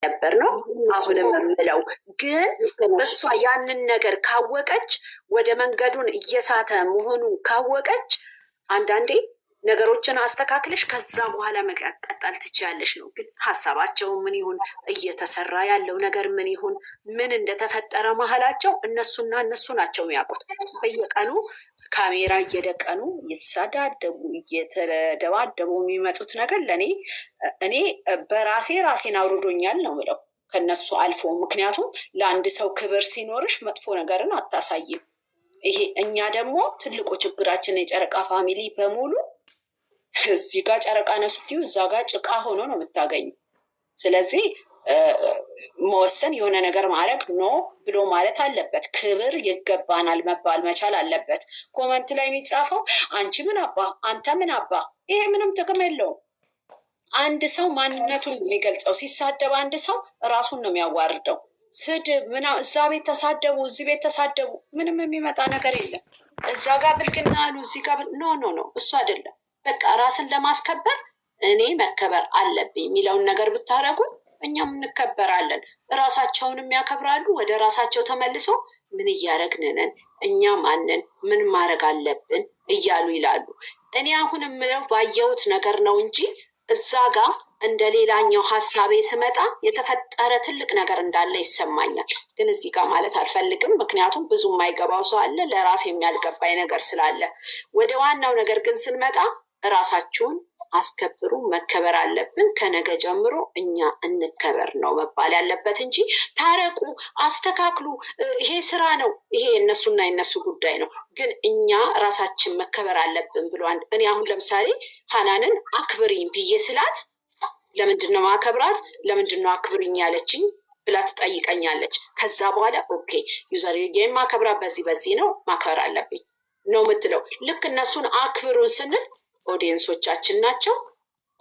ነበር ነው አሁንም የምለው። ግን እሷ ያንን ነገር ካወቀች ወደ መንገዱን እየሳተ መሆኑን ካወቀች አንዳንዴ ነገሮችን አስተካክለሽ ከዛ በኋላ መቀጠል ትችያለሽ ነው። ግን ሀሳባቸው ምን ይሁን እየተሰራ ያለው ነገር ምን ይሁን ምን እንደተፈጠረ መሀላቸው እነሱና እነሱ ናቸው የሚያውቁት። በየቀኑ ካሜራ እየደቀኑ እየተሳዳደቡ እየተደባደቡ የሚመጡት ነገር እኔ በራሴ ራሴን አውርዶኛል ነው ብለው ከነሱ አልፎ። ምክንያቱም ለአንድ ሰው ክብር ሲኖርሽ መጥፎ ነገርን አታሳይም። ይሄ እኛ ደግሞ ትልቁ ችግራችን የጨረቃ ፋሚሊ በሙሉ እዚህ ጋር ጨረቃ ነው ስትዩ እዛ ጋር ጭቃ ሆኖ ነው የምታገኙ። ስለዚህ መወሰን የሆነ ነገር ማድረግ ኖ ብሎ ማለት አለበት። ክብር ይገባናል መባል መቻል አለበት። ኮመንት ላይ የሚጻፈው አንቺ ምን አባ አንተ ምን አባ፣ ይሄ ምንም ጥቅም የለውም። አንድ ሰው ማንነቱን የሚገልጸው ሲሳደብ አንድ ሰው ራሱን ነው የሚያዋርደው። ስድብ እዛ ቤት ተሳደቡ እዚህ ቤት ተሳደቡ ምንም የሚመጣ ነገር የለም። እዛ ጋር ብልግና አሉ እዚህ ጋር ኖ እሱ አይደለም። በቃ ራስን ለማስከበር እኔ መከበር አለብኝ የሚለውን ነገር ብታረጉ እኛም እንከበራለን። ራሳቸውንም ያከብራሉ። ወደ ራሳቸው ተመልሶ ምን እያረግንነን እኛ ማንን ምን ማድረግ አለብን እያሉ ይላሉ። እኔ አሁን የምለው ባየሁት ነገር ነው እንጂ እዛ ጋር እንደ ሌላኛው ሀሳቤ ስመጣ የተፈጠረ ትልቅ ነገር እንዳለ ይሰማኛል። ግን እዚህ ጋር ማለት አልፈልግም። ምክንያቱም ብዙ የማይገባው ሰው አለ፣ ለራስ የሚያልገባኝ ነገር ስላለ። ወደ ዋናው ነገር ግን ስንመጣ ራሳችሁን አስከብሩ፣ መከበር አለብን። ከነገ ጀምሮ እኛ እንከበር ነው መባል ያለበት እንጂ ታረቁ፣ አስተካክሉ፣ ይሄ ስራ ነው፣ ይሄ የነሱና የነሱ ጉዳይ ነው። ግን እኛ ራሳችን መከበር አለብን ብሎ እኔ አሁን ለምሳሌ ሀናንን አክብሪኝ ብዬ ስላት ለምንድን ነው ማከብራት? ለምንድን ነው አክብሪኝ ያለችኝ ብላ ትጠይቀኛለች። ከዛ በኋላ ኦኬ ዩዘር ጌም ማከብራት በዚህ ነው ማክበር አለብኝ ነው የምትለው። ልክ እነሱን አክብሩን ስንል ኦዲየንሶቻችን ናቸው፣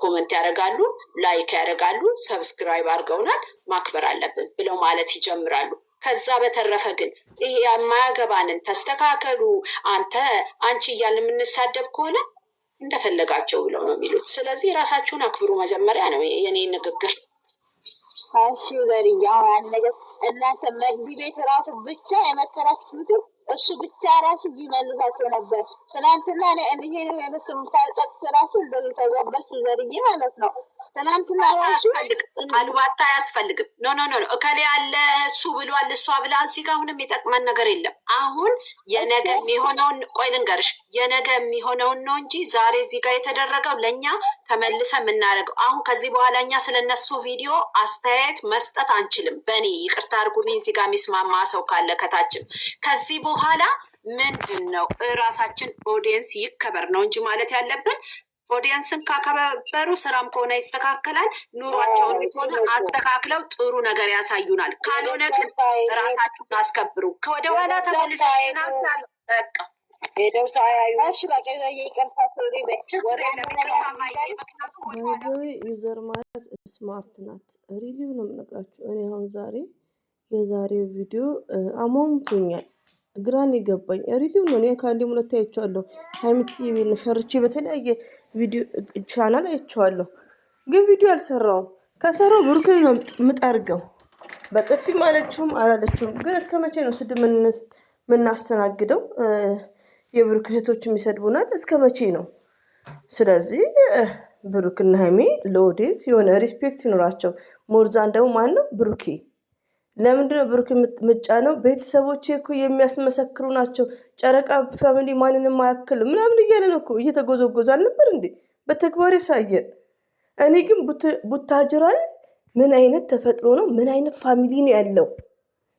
ኮመንት ያደርጋሉ፣ ላይክ ያደርጋሉ፣ ሰብስክራይብ አድርገውናል፣ ማክበር አለብን ብለው ማለት ይጀምራሉ። ከዛ በተረፈ ግን ይሄ የማያገባንን ተስተካከሉ አንቺ እያልን የምንሳደብ ከሆነ እንደፈለጋቸው ብለው ነው የሚሉት። ስለዚህ ራሳችሁን አክብሩ መጀመሪያ ነው የኔ ንግግር። እሺ ዘርያው ነገር እናንተ መግቢ ቤት ራሱ ብቻ የመከራችሁት እሱ ብቻ ራሱ ይመልሳቸው ነበር። ትናንትና እኔ የነሱም ታልጠቅስ ራሱ እንደዚህ ተገበሱ ዘርዬ ማለት ነው። ትናንትና ራሱ አሉባልታ አያስፈልግም። ኖ እከሌ ያለ እሱ ብሏል እሷ ብላ እዚህ ጋር አሁንም የጠቅመን ነገር የለም። አሁን የነገ የሚሆነውን ቆይ ልንገርሽ፣ የነገ የሚሆነውን ነው እንጂ ዛሬ እዚህ ጋር የተደረገው ለእኛ ተመልሰ የምናደርገው። አሁን ከዚህ በኋላ እኛ ስለነሱ ቪዲዮ አስተያየት መስጠት አንችልም። በእኔ ይቅርታ አድርጉልኝ። እዚህ ጋር የሚስማማ ሰው ካለ ከታችን ከዚህ በኋላ ምንድን ነው ራሳችን ኦዲየንስ ይከበር ነው እንጂ ማለት ያለብን። ኦዲየንስን ካከበሩ ስራም ከሆነ ይስተካከላል። ኑሯቸውን ሆነ አስተካክለው ጥሩ ነገር ያሳዩናል። ካልሆነ ግን ራሳችሁን አስከብሩ። ከወደ ኋላ ተመልሳችሁና በቃ ሄደው ሳያዩ ዩዘር ማለት ስማርት ናት። ሪሊው ነው የምነግራችሁ። እኔ አሁን የዛሬው ቪዲዮ አሟሙቶኛል፣ ግራን ይገባኝ። ሪሊው ነው። እኔ ከአንዴ ሁለቴ አይቼዋለሁ። ሀይሚቲ ሸርቼ በተለያየ ቪዲዮ ቻናል አይቼዋለሁ፣ ግን ቪዲዮ አልሰራውም። ከሰራው ብሩክ ነው የምጠርገው። በጥፊ ማለችውም አላለችውም። ግን እስከ መቼ ነው ስድብ የምናስተናግደው? የብሩክ እህቶች የሚሰድቡናል እስከ መቼ ነው? ስለዚህ ብሩክና ሀይሚ ለኦዲየንስ የሆነ ሪስፔክት ይኖራቸው። ሞርዛን ደግሞ ማን ነው? ብሩኬ። ለምንድነው ብሩክ ምጫ ነው? ቤተሰቦቼ እኮ የሚያስመሰክሩ ናቸው። ጨረቃ ፋሚሊ ማንንም አያክልም ምናምን እያለ ነው እኮ እየተጎዘጎዘ አልነበር እንዴ? በተግባር ያሳየን። እኔ ግን ቡታጅራን ምን አይነት ተፈጥሮ ነው? ምን አይነት ፋሚሊ ነው ያለው?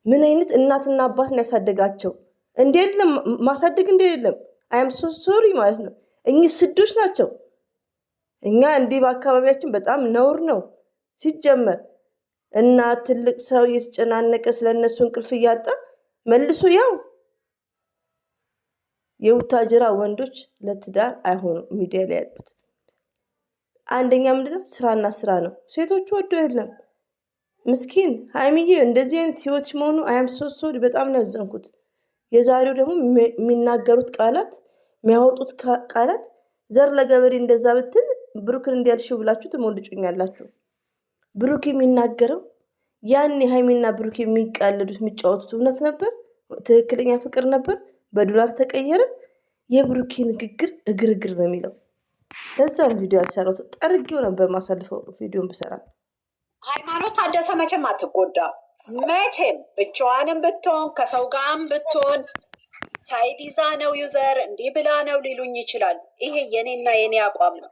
ምን አይነት እናትና አባት ነው ያሳደጋቸው? እንዴ የለም ማሳደግ እንዴ የለም። አይም ሶ ሶሪ ማለት ነው። እኚህ ስዶች ናቸው። እኛ እንዲህ በአካባቢያችን በጣም ነውር ነው ሲጀመር። እና ትልቅ ሰው እየተጨናነቀ ስለነሱ እንቅልፍ እያጣ መልሶ ያው የቡታጅራ ወንዶች ለትዳር አይሆኑም ሚዲያ ላይ ያሉት። አንደኛ ምንድነው? ስራና ስራ ነው። ሴቶቹ ወዶ የለም ምስኪን ሀይሚዬ እንደዚህ አይነት ህይወት መሆኑ አይም ሶ ሶሪ በጣም ነው ያዘንኩት። የዛሬው ደግሞ የሚናገሩት ቃላት የሚያወጡት ቃላት ዘር ለገበሬ እንደዛ ብትል ብሩክን እንዲያልሽው ብላችሁ ትሞልጩኛላችሁ። ብሩክ የሚናገረው ያኔ ሀይሚና ብሩክ የሚቃለዱት የሚጫወቱት እውነት ነበር? ትክክለኛ ፍቅር ነበር? በዶላር ተቀየረ? የብሩኬ ንግግር እግር ነው የሚለው። ለዛም ቪዲዮ ያልሰራሁት ጠርጌው ነበር ማሳልፈው ቪዲዮን ብሰራ። ሃይማኖት ታደሰ መቼም አትጎዳ። መቼም ብቻዋንም ብትሆን ከሰው ጋርም ብትሆን ሳይድ ይዛ ነው ዩዘር እንዲህ ብላ ነው ሊሉኝ ይችላሉ። ይሄ የኔና የኔ አቋም ነው።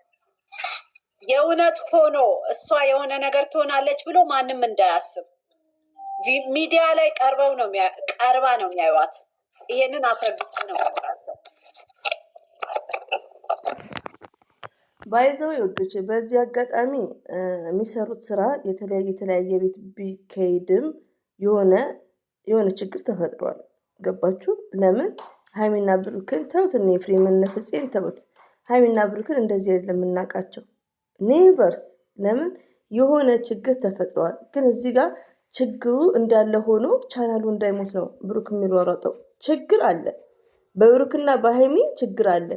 የእውነት ሆኖ እሷ የሆነ ነገር ትሆናለች ብሎ ማንም እንዳያስብ። ሚዲያ ላይ ቀርባ ነው የሚያዩዋት። ይሄንን አስረግጬ ነው ያለው። ባይዘው ይወዱች በዚህ አጋጣሚ የሚሰሩት ስራ የተለያየ ቤት ቢካሄድም የሆነ ችግር ተፈጥሯል። ገባችሁ? ለምን ሀይሚና ብሩክን ተውት፣ እነ ኤፍሬምን እነ ፍፄን ተውት። ሀይሚና ብሩክን እንደዚህ አይደለም የምናውቃቸው ኔቨርስ። ለምን የሆነ ችግር ተፈጥሯል። ግን እዚህ ጋር ችግሩ እንዳለ ሆኖ ቻናሉ እንዳይሞት ነው ብሩክ የሚሯሯጠው። ችግር አለ፣ በብሩክና በሀይሚ ችግር አለ።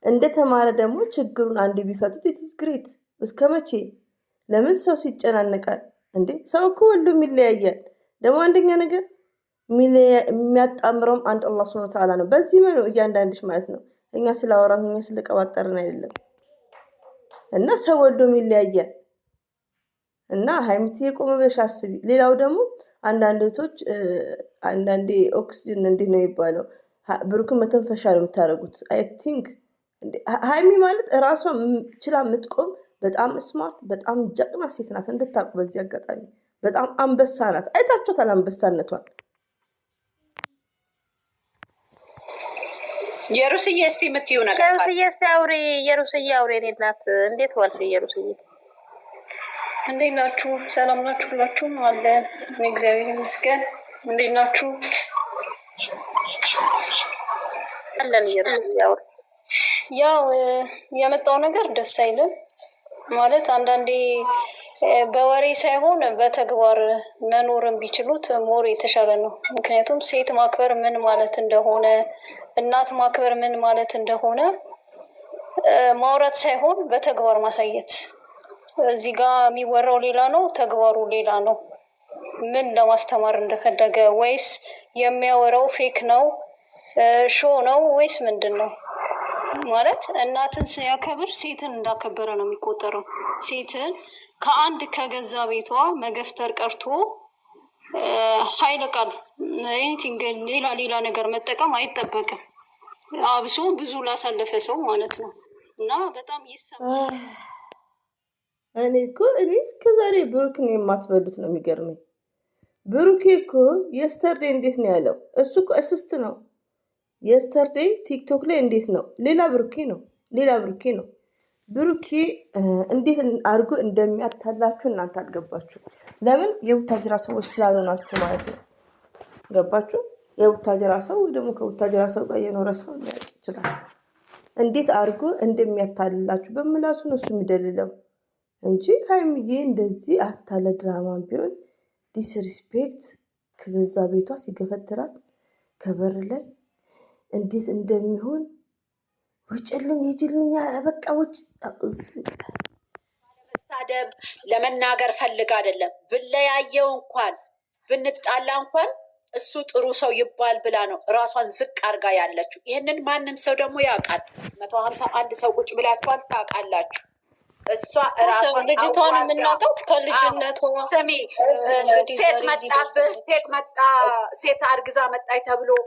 እንደተማረ ደግሞ ችግሩን አንድ ቢፈቱት ኢትስ ግሬት። እስከ መቼ? ለምን ሰው ሲጨናነቃል እንዴ? ሰው እኮ ወልዶም ይለያያል። ደግሞ አንደኛ ነገር የሚያጣምረውም አንድ አላህ ሱብሓነሁ ወተዓላ ነው። በዚህ ነው እያንዳንድሽ ማለት ነው። እኛ ስላወራን እኛ ስለቀባጠርን አይደለም። እና ሰው ወልዶም ይለያያል። እና ሀይሚት የቆመ ብለሽ አስቢ። ሌላው ደግሞ አንዳንዴ ኦክስጅን እንዲህ ነው የሚባለው፣ ብሩክን መተንፈሻ ነው የምታደርጉት። አይ ቲንክ ሀይሚ ማለት እራሷ ችላ የምትቆም በጣም ስማርት በጣም ጀግና ሴት ናት። እንድታውቁ በዚህ አጋጣሚ በጣም አንበሳ ናት። አይታችኋታል አንበሳነቷን። የሩስዬ እስቲ የምትይው ነገር የሩስዬ አውሬ ናት። እንዴት ዋልሽ የሩስዬ? እንዴት ናችሁ? ሰላም ናችሁ? ሁላችሁም አለን። እግዚአብሔር ይመስገን። እንዴት ናችሁ? አለን። የሩስዬ አውሬ ያው የመጣው ነገር ደስ አይልም ማለት አንዳንዴ በወሬ ሳይሆን በተግባር መኖርን ቢችሉት ሞር የተሻለ ነው። ምክንያቱም ሴት ማክበር ምን ማለት እንደሆነ፣ እናት ማክበር ምን ማለት እንደሆነ ማውራት ሳይሆን በተግባር ማሳየት። እዚህ ጋር የሚወራው ሌላ ነው፣ ተግባሩ ሌላ ነው። ምን ለማስተማር እንደፈለገ ወይስ የሚያወራው ፌክ ነው ሾው ነው ወይስ ምንድን ነው? ማለት እናትን ሲያከብር ሴትን እንዳከበረ ነው የሚቆጠረው። ሴትን ከአንድ ከገዛ ቤቷ መገፍተር ቀርቶ ኃይለ ቃል ኤኒቲንግ ሌላ ነገር መጠቀም አይጠበቅም። አብሶ ብዙ ላሳለፈ ሰው ማለት ነው። እና በጣም ይሰማል። እኔ እስከዛሬ ብሩክን የማትበሉት ነው የሚገርመኝ። ብሩኬ እኮ የስተርዴ እንዴት ነው ያለው? እሱ እኮ እስስት ነው። የስተርዴ ቲክቶክ ላይ እንዴት ነው? ሌላ ብሩኬ ነው። ብሩኬ እንዴት አድርጎ እንደሚያታላችሁ እናንተ አልገባችሁ። ለምን? የቡታጅራ ሰዎች ስላልሆናችሁ ማለት ነው። ገባችሁ? የቡታጅራ ሰው ወይ ደግሞ ከቡታጅራ ሰው ጋር የኖረ ሰው ሊያውቅ ይችላል። እንዴት አድርጎ እንደሚያታልላችሁ በምላሱ ነው እሱ የሚደልለው እንጂ ሀይሚዬ እንደዚህ አታለ ድራማም ቢሆን ዲስሪስፔክት ከገዛ ቤቷ ሲገፈትራት ከበር ላይ እንዴት እንደሚሆን ውጭልኝ ሂጅልኝ በቃ ውጭ መታደብ ለመናገር ፈልግ አይደለም። ብለያየው እንኳን ብንጣላ እንኳን እሱ ጥሩ ሰው ይባል ብላ ነው ራሷን ዝቅ አድርጋ ያለችው። ይህንን ማንም ሰው ደግሞ ያውቃል። 151 ሰው ቁጭ ብላችኋል፣ ታውቃላችሁ። እሷ ራሷን ልጅቷን የምናውቃት ከልጅነቷ ስሚ፣ ሴት አርግዛ መጣች ተብሎ